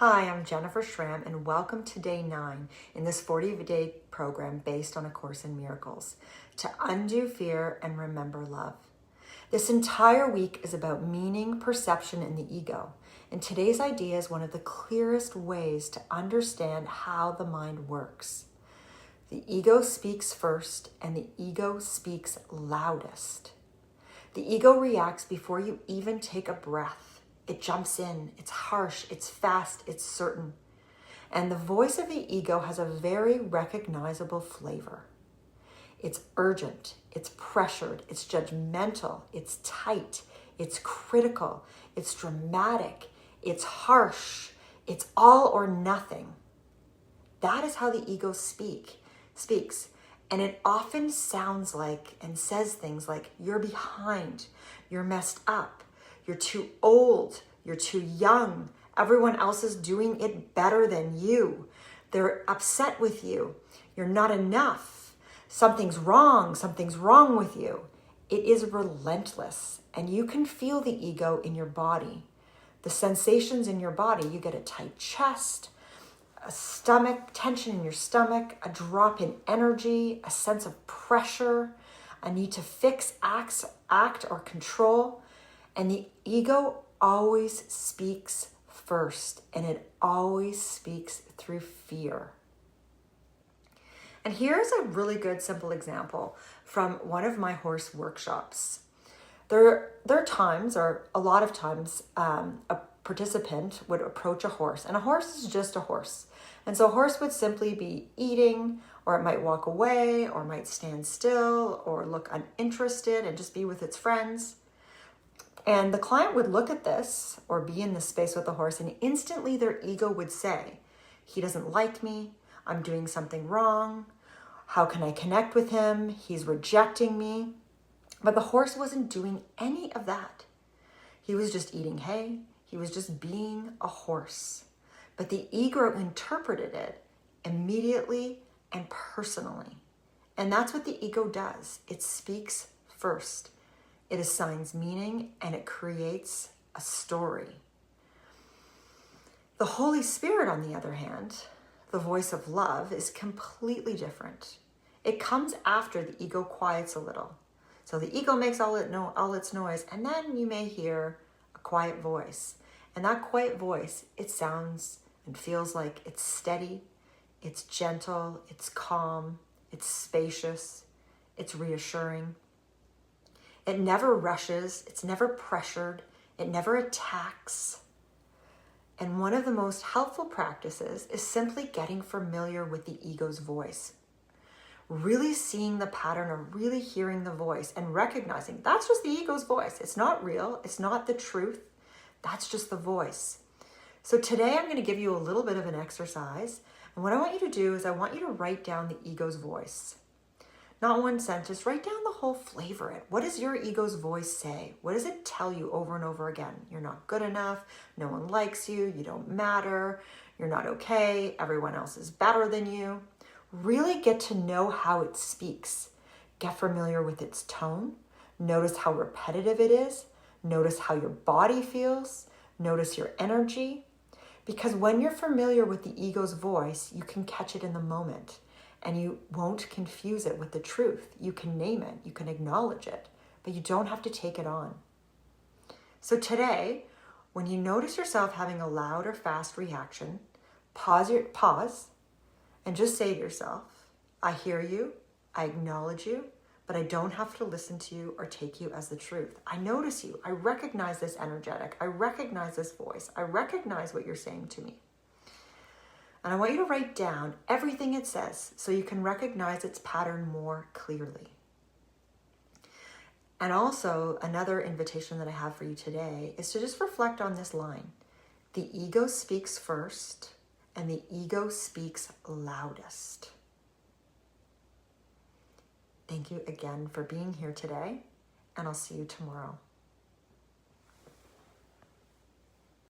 Hi, I'm Jennifer Schramm, and welcome to day 9 in this 40-day program based on A Course in Miracles, to undo fear and remember love. This entire week is about meaning, perception, and the ego, and today's idea is one of the clearest ways to understand how the mind works. The ego speaks first, and the ego speaks loudest. The ego reacts before you even take a breath. It jumps in, it's harsh, it's fast, it's certain. And the voice of the ego has a very recognizable flavor. It's urgent, it's pressured, it's judgmental, it's tight, it's critical, it's dramatic, it's harsh, it's all or nothing. That is how the ego speaks. And it often sounds like and says things like, you're behind, you're messed up, you're too old, you're too young, everyone else is doing it better than you, they're upset with you, you're not enough, something's wrong with you. It is relentless, and you can feel the ego in your body. The sensations in your body, you get a tight chest, a stomach, tension in your stomach, a drop in energy, a sense of pressure, a need to fix, act or control. And the ego always speaks first, and it always speaks through fear. And here's a really good simple example from one of my horse workshops. There are times, or a lot of times, a participant would approach a horse, and a horse is just a horse. And so a horse would simply be eating, or it might walk away, or might stand still, or look uninterested and just be with its friends. And the client would look at this or be in this space with the horse, and instantly their ego would say, he doesn't like me, I'm doing something wrong, how can I connect with him, he's rejecting me. But the horse wasn't doing any of that. He was just eating hay, he was just being a horse. But the ego interpreted it immediately and personally. And that's what the ego does. It speaks first. It assigns meaning, and it creates a story. The Holy Spirit, on the other hand, the voice of love, is completely different. It comes after the ego quiets a little. So the ego makes all its noise, and then you may hear a quiet voice. And that quiet voice, it sounds and feels like it's steady, it's gentle, it's calm, it's spacious, it's reassuring. It never rushes, it's never pressured, it never attacks. And one of the most helpful practices is simply getting familiar with the ego's voice. Really seeing the pattern, or really hearing the voice and recognizing that's just the ego's voice. It's not real, it's not the truth, that's just the voice. So today I'm going to give you a little bit of an exercise. And what I want you to do is I want you to write down the ego's voice. Not one sentence, write down the whole flavor of it. What does your ego's voice say? What does it tell you over and over again? You're not good enough, no one likes you, you don't matter, you're not okay, everyone else is better than you. Really get to know how it speaks. Get familiar with its tone. Notice how repetitive it is. Notice how your body feels. Notice your energy. Because when you're familiar with the ego's voice, you can catch it in the moment. And you won't confuse it with the truth. You can name it, you can acknowledge it, but you don't have to take it on. So today, when you notice yourself having a loud or fast reaction, pause and just say to yourself, I hear you, I acknowledge you, but I don't have to listen to you or take you as the truth. I notice you, I recognize this energetic, I recognize this voice, I recognize what you're saying to me. And I want you to write down everything it says so you can recognize its pattern more clearly. And also, another invitation that I have for you today is to just reflect on this line. The ego speaks first, and the ego speaks loudest. Thank you again for being here today, and I'll see you tomorrow.